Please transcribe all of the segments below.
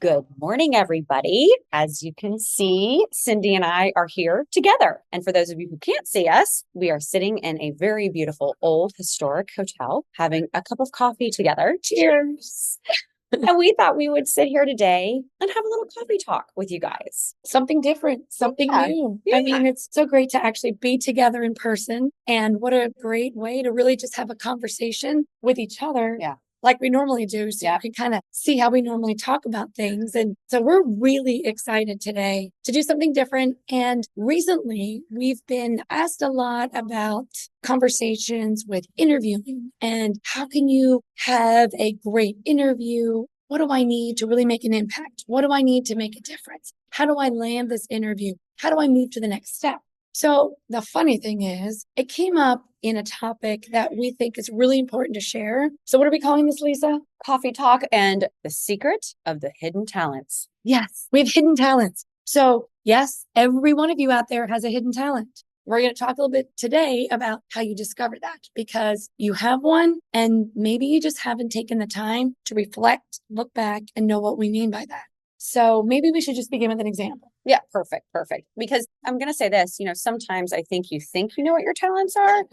Good morning, everybody. As you can see, Cindy and I are here together. And for those of you who can't see us, we are sitting in a very beautiful old historic hotel having a cup of coffee together. Cheers. And we thought we would sit here today and have a little coffee talk with you guys. Something different, something new. Yeah. I mean, it's so great to actually be together in person. And what a great way to really just have a conversation with each other. Yeah. Like we normally do. So you can kind of see how we normally talk about things. And so we're really excited today to do something different. And recently we've been asked a lot about conversations with interviewing and how can you have a great interview? What do I need to really make an impact? What do I need to make a difference? How do I land this interview? How do I move to the next step? So the funny thing is, it came up in a topic that we think is really important to share. So what are we calling this, Lisa? Coffee talk and the secret of the hidden talents. Yes, we have hidden talents. So yes, every one of you out there has a hidden talent. We're going to talk a little bit today about how you discover that because you have one and maybe you just haven't taken the time to reflect, look back, and know what we mean by that. So maybe we should just begin with an example. Yeah, perfect. Because I'm going to say this, sometimes I think you know what your talents are.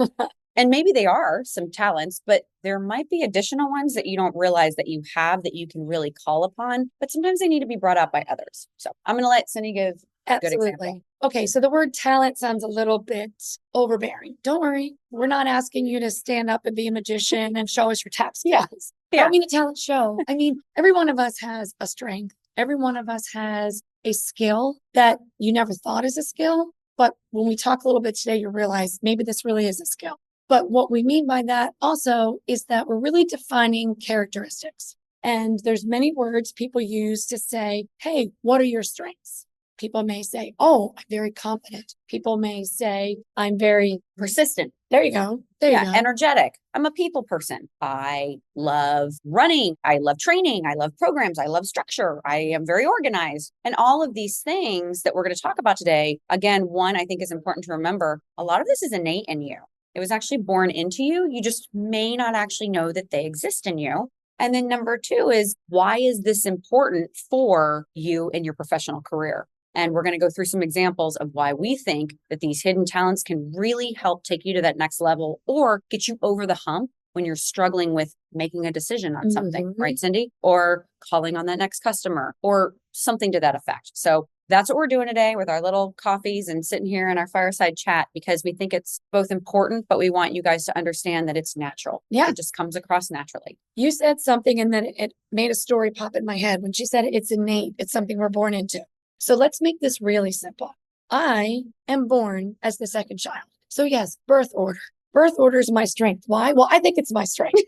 And maybe they are some talents, but there might be additional ones that you don't realize that you have that you can really call upon. But sometimes they need to be brought out by others. So I'm going to let Cindy give a good example. Okay, so the word talent sounds a little bit overbearing. Don't worry. We're not asking you to stand up and be a magician and show us your tap skills. I don't mean a talent show. I mean, every one of us has a strength. Every one of us has a skill that you never thought is a skill. But when we talk a little bit today, you realize maybe this really is a skill. But what we mean by that also is that we're really defining characteristics. And there's many words people use to say, hey, what are your strengths? People may say, oh, I'm very confident. People may say, I'm very persistent. There you go. There you go. Energetic. I'm a people person. I love running. I love training. I love programs. I love structure. I am very organized. And all of these things that we're going to talk about today, again, one, I think is important to remember. A lot of this is innate in you. It was actually born into you. You just may not actually know that they exist in you. And then number two is, why is this important for you in your professional career? And we're going to go through some examples of why we think that these hidden talents can really help take you to that next level or get you over the hump when you're struggling with making a decision on something, right, Cindy? Or calling on that next customer or something to that effect. So that's what we're doing today with our little coffees and sitting here in our fireside chat because we think it's both important, but we want you guys to understand that it's natural. Yeah. It just comes across naturally. You said something and then it made a story pop in my head when she said it's innate. It's something we're born into. So let's make this really simple. I am born as the second child. So yes, birth order. Birth order is my strength. Why? Well, I think it's my strength.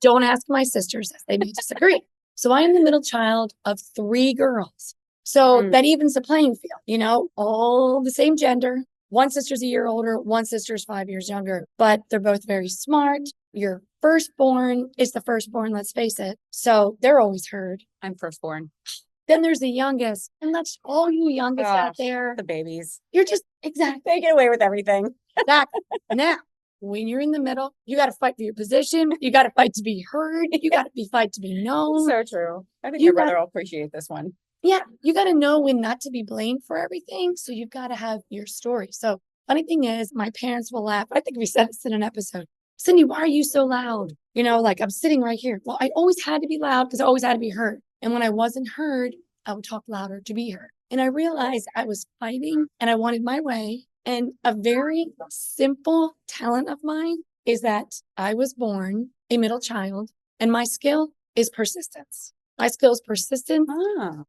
Don't ask my sisters as they may disagree. So I am the middle child of 3 girls. So that evens the playing field, all the same gender. One sister's a year older, one sister's 5 years younger, but they're both very smart. Your firstborn is the firstborn, let's face it. So they're always heard. I'm firstborn. Then there's the youngest, and that's all you youngest out there. The babies. You're just, exactly. They get away with everything. Exactly. Now, when you're in the middle, you got to fight for your position. You got to fight to be heard. You got to fight to be known. So true. I think your brother will appreciate this one. Yeah, you got to know when not to be blamed for everything. So you've got to have your story. So funny thing is, my parents will laugh. I think we said this in an episode. Cindy, why are you so loud? Like I'm sitting right here. Well, I always had to be loud because I always had to be heard. And when I wasn't heard, I would talk louder to be heard. And I realized I was fighting and I wanted my way. And a very simple talent of mine is that I was born a middle child and my skill is persistence. My skill is persistence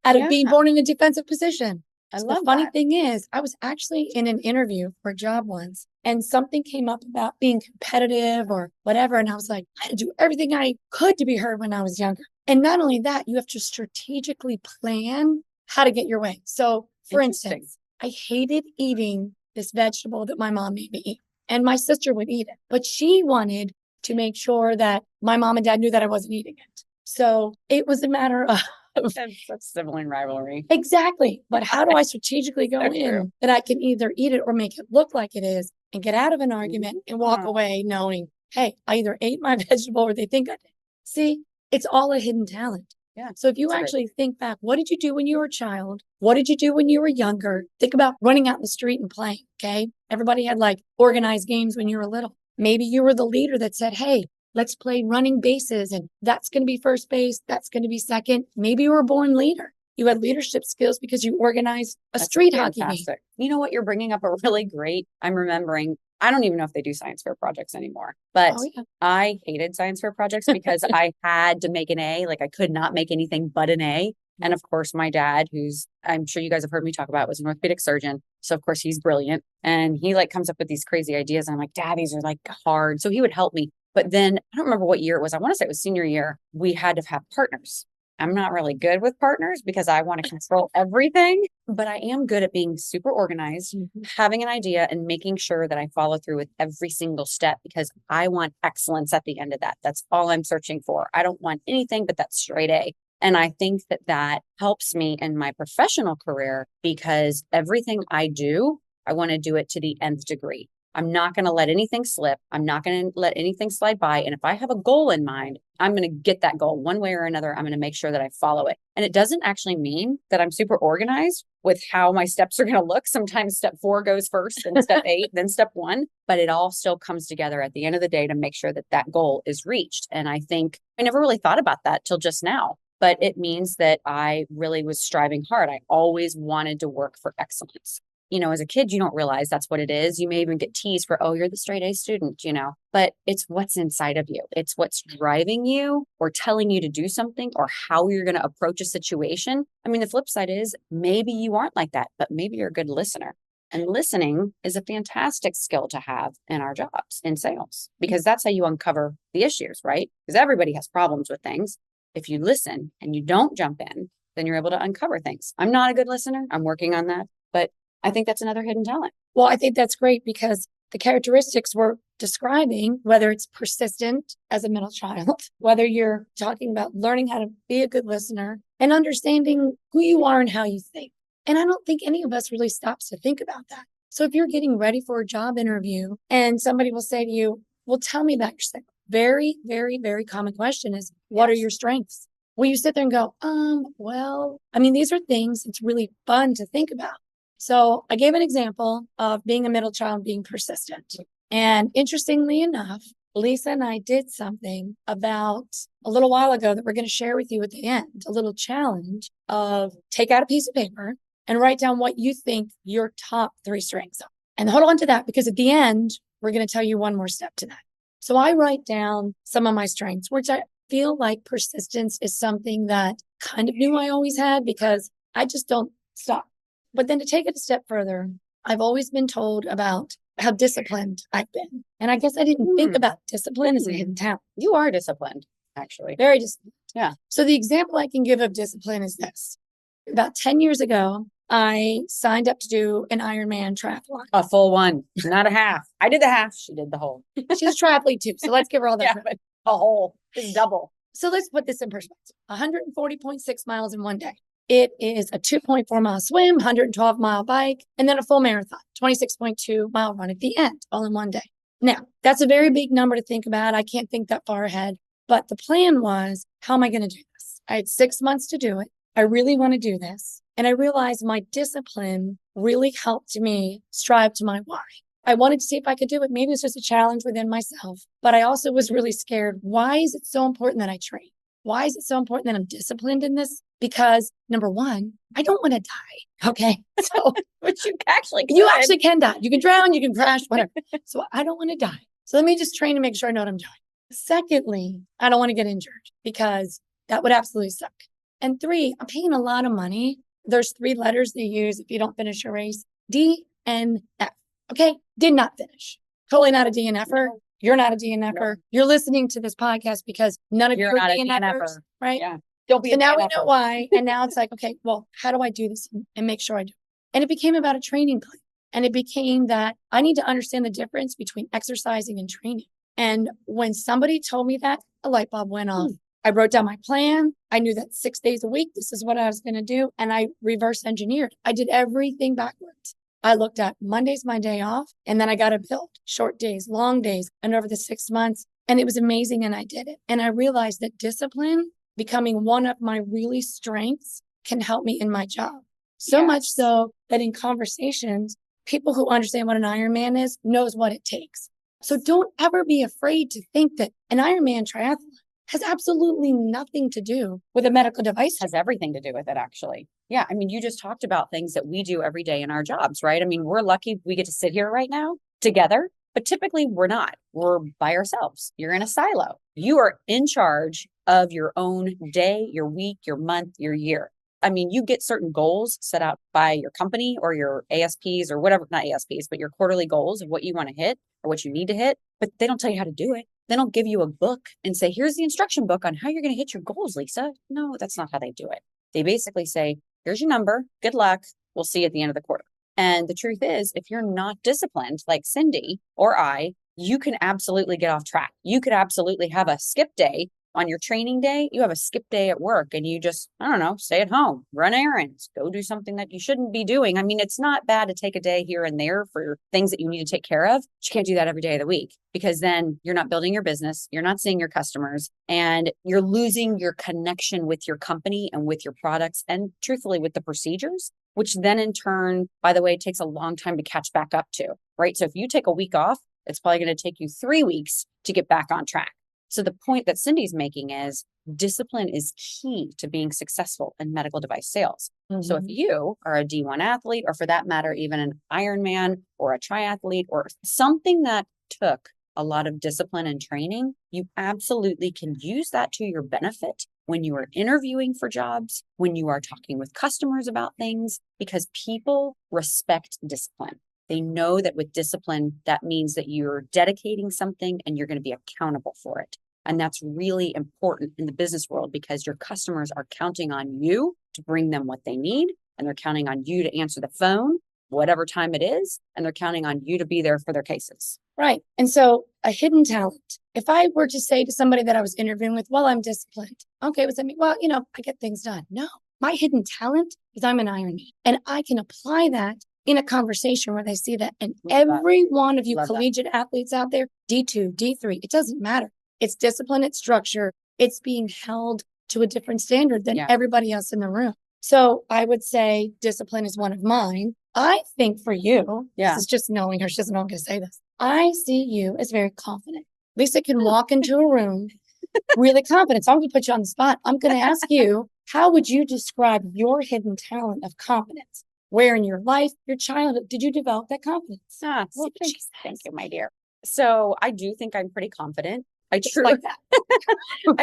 out of being born in a defensive position. The funny thing is, I was actually in an interview for a job once and something came up about being competitive or whatever. And I was like, I had to do everything I could to be heard when I was younger. And not only that, you have to strategically plan how to get your way. So for instance, I hated eating this vegetable that my mom made me eat. And my sister would eat it. But she wanted to make sure that my mom and dad knew that I wasn't eating it. So it was a matter of That's sibling rivalry. Exactly. But how do I strategically go in that I can either eat it or make it look like it is and get out of an argument and walk away knowing, hey, I either ate my vegetable or they think I did. See, it's all a hidden talent. Yeah. So if you actually think back, what did you do when you were a child? What did you do when you were younger? Think about running out in the street and playing, okay? Everybody had like organized games when you were little. Maybe you were the leader that said, hey, let's play running bases, and that's going to be first base. That's going to be second. Maybe you were a born leader. You had leadership skills because you organized a street hockey game. You know what? You're bringing up a really great, I'm remembering, I don't even know if they do science fair projects anymore, but I hated science fair projects because I had to make an A. Like I could not make anything but an A. And of course, my dad, who's I'm sure you guys have heard me talk about, was an orthopedic surgeon. So of course he's brilliant. And he like comes up with these crazy ideas. And I'm like, Dad, these are like hard. So he would help me. But then I don't remember what year it was. I want to say it was senior year. We had to have partners. I'm not really good with partners because I want to control everything, but I am good at being super organized, having an idea and making sure that I follow through with every single step because I want excellence at the end of that. That's all I'm searching for. I don't want anything but that straight A. And I think that that helps me in my professional career because everything I do, I want to do it to the nth degree. I'm not going to let anything slip. I'm not going to let anything slide by. And if I have a goal in mind, I'm going to get that goal one way or another. I'm going to make sure that I follow it. And it doesn't actually mean that I'm super organized with how my steps are going to look. Sometimes step 4 goes first, then step 8, then step 1, but it all still comes together at the end of the day to make sure that that goal is reached. And I think I never really thought about that till just now, but it means that I really was striving hard. I always wanted to work for excellence. You know, as a kid, you don't realize that's what it is. You may even get teased for, oh, you're the straight A student, you know, but it's what's inside of you. It's what's driving you or telling you to do something or how you're going to approach a situation. I mean, the flip side is maybe you aren't like that, but maybe you're a good listener. And listening is a fantastic skill to have in our jobs in sales because that's how you uncover the issues, right? Because everybody has problems with things. If you listen and you don't jump in, then you're able to uncover things. I'm not a good listener. I'm working on that, but I think that's another hidden talent. Well, I think that's great because the characteristics we're describing, whether it's persistent as a middle child, whether you're talking about learning how to be a good listener and understanding who you are and how you think. And I don't think any of us really stops to think about that. So if you're getting ready for a job interview and somebody will say to you, well, tell me about yourself. Very, very, very common question is, what are your strengths? Will you sit there and go, well, I mean, these are things it's really fun to think about. So I gave an example of being a middle child, being persistent. And interestingly enough, Lisa and I did something about a little while ago that we're going to share with you at the end, a little challenge of take out a piece of paper and write down what you think your top 3 strengths are. And hold on to that because at the end, we're going to tell you one more step to that. So I write down some of my strengths, which I feel like persistence is something that kind of knew I always had because I just don't stop. But then to take it a step further, I've always been told about how disciplined I've been. And I guess I didn't think about discipline as a hidden talent. You are disciplined, actually. Very disciplined. Yeah. So the example I can give of discipline is this. About 10 years ago, I signed up to do an Ironman triathlon. A full one, not a half. I did the half. She did the whole. She's a triathlete too. So let's give her all that. Yeah, but a whole is double. So let's put this in perspective. 140.6 miles in one day. It is a 2.4 mile swim, 112-mile bike, and then a full marathon, 26.2-mile run at the end, all in one day. Now, that's a very big number to think about. I can't think that far ahead. But the plan was, how am I going to do this? I had 6 months to do it. I really want to do this. And I realized my discipline really helped me strive to my why. I wanted to see if I could do it. Maybe it's just a challenge within myself. But I also was really scared. Why is it so important that I train? Why is it so important that I'm disciplined in this? Because number one, I don't want to die. Okay. So, but you actually can die. You can drown, you can crash, whatever. So I don't want to die. So let me just train to make sure I know what I'm doing. Secondly, I don't want to get injured because that would absolutely suck. And 3, I'm paying a lot of money. There's 3 letters they use if you don't finish a race. DNF. Okay. Did not finish. Totally not a DNFer. You're not a DNFer. No. You're listening to this podcast because none of you are DNFers, right? Yeah. Don't be. So now we know why. And now it's like, okay, well, how do I do this and make sure I do it? And it became about a training plan. And it became that I need to understand the difference between exercising and training. And when somebody told me that, a light bulb went off. I wrote down my plan. I knew that 6 days a week, this is what I was going to do. And I reverse engineered. I did everything backwards. I looked at Monday's my day off, and then I got to build short days, long days, and over the 6 months. And it was amazing. And I did it. And I realized that discipline becoming one of my really strengths can help me in my job. So much Yes. so that in conversations, people who understand what an Ironman is knows what it takes. So don't ever be afraid to think that an Ironman triathlon has absolutely nothing to do with a medical device. Has everything to do with it, actually. Yeah. I mean, you just talked about things that we do every day in our jobs, right? I mean, we're lucky we get to sit here right now together, but typically we're not. We're by ourselves. You're in a silo. You are in charge of your own day, your week, your month, your year. I mean, you get certain goals set out by your company or your ASPs or whatever, not ASPs, but your quarterly goals of what you want to hit or what you need to hit, but they don't tell you how to do it. They don't give you a book and say, here's the instruction book on how you're going to hit your goals, Lisa. No, that's not how they do it. They basically say, here's your number. Good luck. We'll see you at the end of the quarter. And the truth is, if you're not disciplined like Cindy or I, you can absolutely get off track. You could absolutely have a skip day on your training day. You have a skip day at work and you just, I don't know, stay at home, run errands, go do something that you shouldn't be doing. I mean, it's not bad to take a day here and there for things that you need to take care of. But you can't do that every day of the week because then you're not building your business. You're not seeing your customers and you're losing your connection with your company and with your products and truthfully with the procedures, which then in turn, by the way, takes a long time to catch back up to, right? So if you take a week off, it's probably going to take you 3 weeks to get back on track. So the point that Cindy's making is discipline is key to being successful in medical device sales. Mm-hmm. So if you are a D1 athlete, or for that matter, even an Ironman or a triathlete or something that took a lot of discipline and training, you absolutely can use that to your benefit when you are interviewing for jobs, when you are talking with customers about things, because people respect discipline. They know that with discipline, that means that you're dedicating something and you're going to be accountable for it. And that's really important in the business world because your customers are counting on you to bring them what they need. And they're counting on you to answer the phone, whatever time it is. And they're counting on you to be there for their cases. Right. And so a hidden talent, if I were to say to somebody that I was interviewing with, well, I'm disciplined. Okay, what's that mean? Well, I get things done. No, my hidden talent is I'm an Ironman. And I can apply that in a conversation where they see that. And every one of you collegiate athletes out there, D2, D3, it doesn't matter. It's discipline, it's structure, it's being held to a different standard than everybody else in the room. So I would say discipline is one of mine. I think for you, this is just knowing her, she doesn't know I'm going to say this. I see you as very confident. Lisa can walk into a room really confident. So I'm going to put you on the spot. I'm going to ask you, how would you describe your hidden talent of confidence? Where in your life, your childhood, did you develop that confidence? Thank you, my dear. So I do think I'm pretty confident. I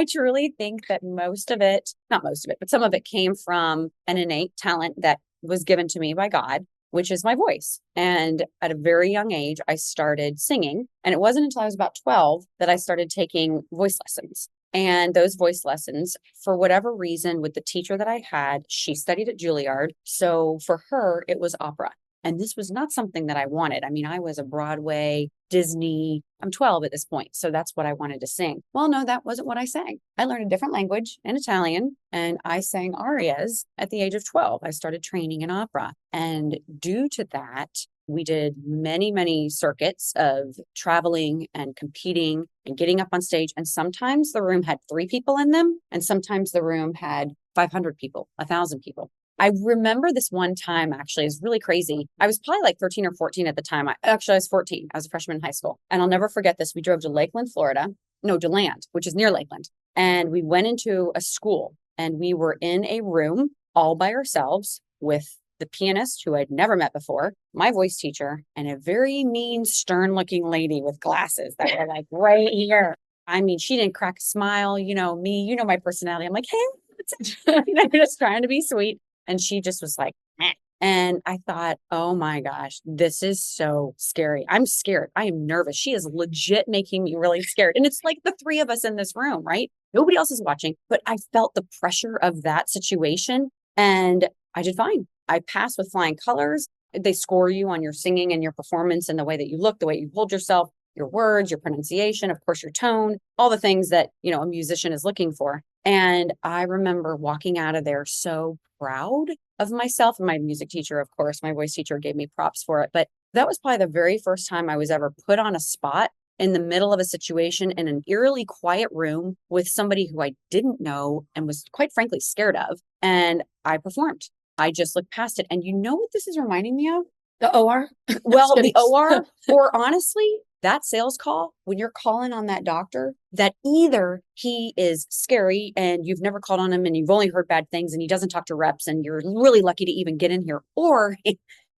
truly think that most of it, not most of it, but some of it came from an innate talent that was given to me by God, which is my voice. And at a very young age, I started singing. And it wasn't until I was about 12 that I started taking voice lessons. And those voice lessons, for whatever reason, with the teacher that I had, she studied at Juilliard. So for her, it was opera. And this was not something that I wanted. I mean, I was a Broadway, Disney. I'm 12 at this point. So that's what I wanted to sing. Well, no, that wasn't what I sang. I learned a different language in Italian and I sang arias at the age of 12. I started training in opera. And due to that, we did many, many circuits of traveling and competing and getting up on stage. And sometimes the room had 3 people in them. And sometimes the room had 500 people, 1,000 people. I remember this one time, actually, is really crazy. I was probably like 13 or 14 at the time. I was 14. I was a freshman in high school. And I'll never forget this. We drove to Lakeland, Florida. No, DeLand, which is near Lakeland. And we went into a school and we were in a room all by ourselves with the pianist who I'd never met before, my voice teacher, and a very mean, stern looking lady with glasses that were like right here. I mean, she didn't crack a smile. Me, my personality. I'm like, hey, just trying to be sweet. And she just was like, meh. And I thought, oh my gosh, this is so scary. I'm scared. I am nervous. She is legit making me really scared. And it's like the 3 of us in this room, right? Nobody else is watching, but I felt the pressure of that situation and I did fine. I passed with flying colors. They score you on your singing and your performance and the way that you look, the way you hold yourself, your words, your pronunciation, of course, your tone, all the things that, a musician is looking for. And I remember walking out of there so proud of myself. And my music teacher, of course, my voice teacher gave me props for it. But that was probably the very first time I was ever put on a spot in the middle of a situation in an eerily quiet room with somebody who I didn't know and was quite frankly scared of. And I performed. I just looked past it. And you know what this is reminding me of? The OR? Well, the OR, or honestly, that sales call, when you're calling on that doctor, that either he is scary and you've never called on him and you've only heard bad things and he doesn't talk to reps and you're really lucky to even get in here, or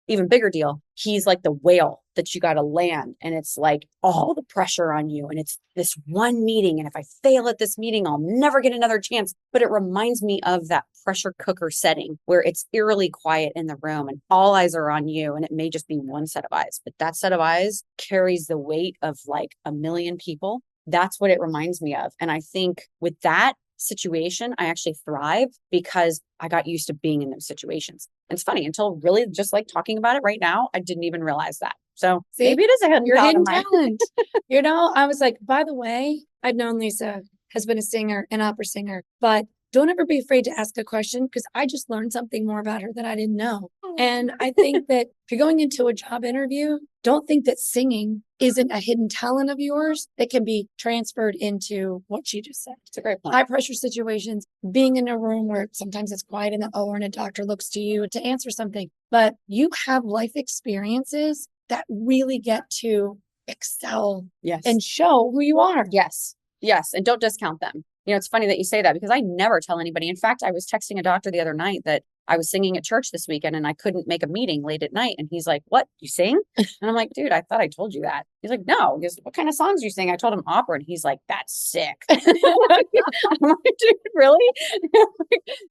even bigger deal, he's like the whale that you got to land. And it's like all the pressure on you. And it's this one meeting. And if I fail at this meeting, I'll never get another chance. But it reminds me of that pressure cooker setting where it's eerily quiet in the room and all eyes are on you. And it may just be one set of eyes, but that set of eyes carries the weight of like a million people. That's what it reminds me of. And I think with that situation, I actually thrive because I got used to being in those situations. And it's funny, until really just like talking about it right now, I didn't even realize that. So See, maybe it is a hidden your hidden talent. talent. I was like, by the way, I've known Lisa has been a singer, an opera singer, but don't ever be afraid to ask a question because I just learned something more about her that I didn't know. And I think that if you're going into a job interview, don't think that singing isn't a hidden talent of yours that can be transferred into what she just said. It's a great point. High pressure situations, being in a room where sometimes it's quiet in the OR and a doctor looks to you to answer something, but you have life experiences that really get to excel Yes. and show who you are. Yes. Yes. And don't discount them. It's funny that you say that because I never tell anybody. In fact, I was texting a doctor the other night that I was singing at church this weekend and I couldn't make a meeting late at night. And he's like, "What? You sing?" And I'm like, "Dude, I thought I told you that." He's like, "No." He goes, "What kind of songs do you sing?" I told him opera. And he's like, "That's sick." I'm like, "Dude, really?"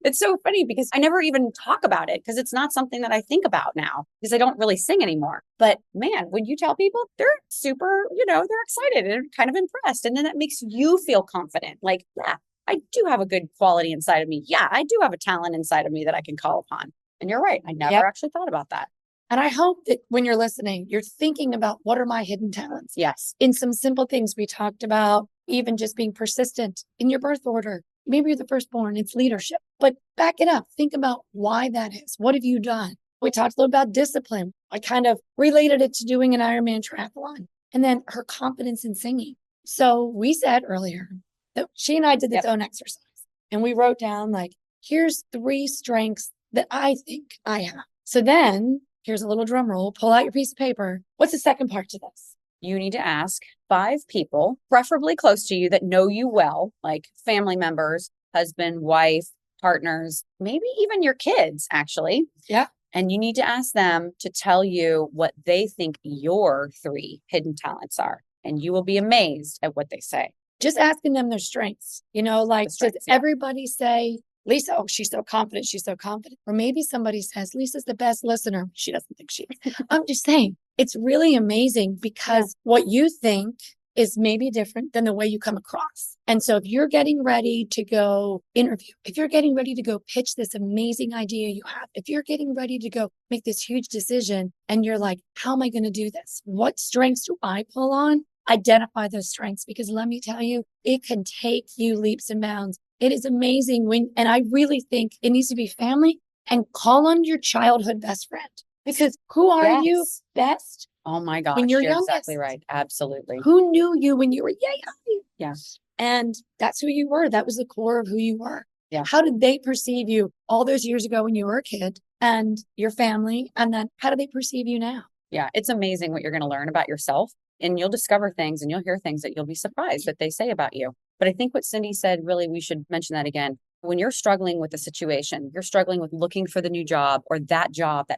It's so funny because I never even talk about it because it's not something that I think about now because I don't really sing anymore. But man, when you tell people, they're super, they're excited and kind of impressed. And then that makes you feel confident. Like, yeah, I do have a good quality inside of me. Yeah, I do have a talent inside of me that I can call upon. And you're right. I never actually thought about that. And I hope that when you're listening, you're thinking about what are my hidden talents? Yes. In some simple things we talked about, even just being persistent in your birth order. Maybe you're the firstborn, it's leadership, but back it up. Think about why that is. What have you done? We talked a little about discipline. I kind of related it to doing an Ironman triathlon and then her confidence in singing. So we said earlier that she and I did this own exercise and we wrote down like, here's 3 strengths that I think I have. So then here's a little drum roll, pull out your piece of paper. What's the second part to this? You need to ask 5 people, preferably close to you that know you well, like family members, husband, wife, partners, maybe even your kids, actually. Yeah. And you need to ask them to tell you what they think your 3 hidden talents are. And you will be amazed at what they say. Just asking them their strengths, does everybody say, Lisa, oh, she's so confident. She's so confident. Or maybe somebody says, Lisa's the best listener. She doesn't think she is. I'm just saying, it's really amazing because what you think is maybe different than the way you come across. And so if you're getting ready to go interview, if you're getting ready to go pitch this amazing idea you have, if you're getting ready to go make this huge decision and you're like, how am I going to do this? What strengths do I pull on? Identify those strengths because let me tell you, it can take you leaps and bounds. It is amazing and I really think it needs to be family and call on your childhood best friend because who are you best? Oh my gosh. When you're exactly right. Absolutely. Who knew you when you were young? Yes. And that's who you were. That was the core of who you were. Yeah. How did they perceive you all those years ago when you were a kid and your family? And then how do they perceive you now? Yeah. It's amazing what you're going to learn about yourself. And you'll discover things and you'll hear things that you'll be surprised that they say about you. But I think what Cindy said, really, we should mention that again. When you're struggling with a situation, you're struggling with looking for the new job or that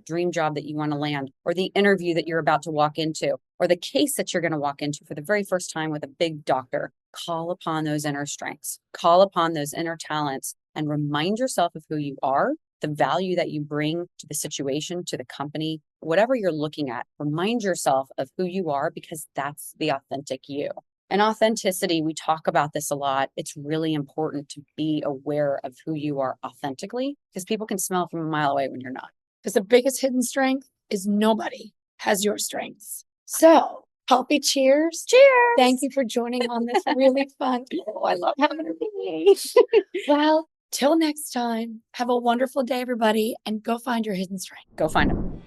dream job that you want to land, or the interview that you're about to walk into, or the case that you're going to walk into for the very first time with a big doctor, call upon those inner strengths, call upon those inner talents, and remind yourself of who you are, the value that you bring to the situation, to the company, whatever you're looking at. Remind yourself of who you are because that's the authentic you. And authenticity, we talk about this a lot. It's really important to be aware of who you are authentically because people can smell from a mile away when you're not. Because the biggest hidden strength is nobody has your strengths. So, healthy cheers. Cheers. Thank you for joining on this really fun. Oh, I love having her be. Well, till next time, have a wonderful day, everybody, and go find your hidden strength. Go find them.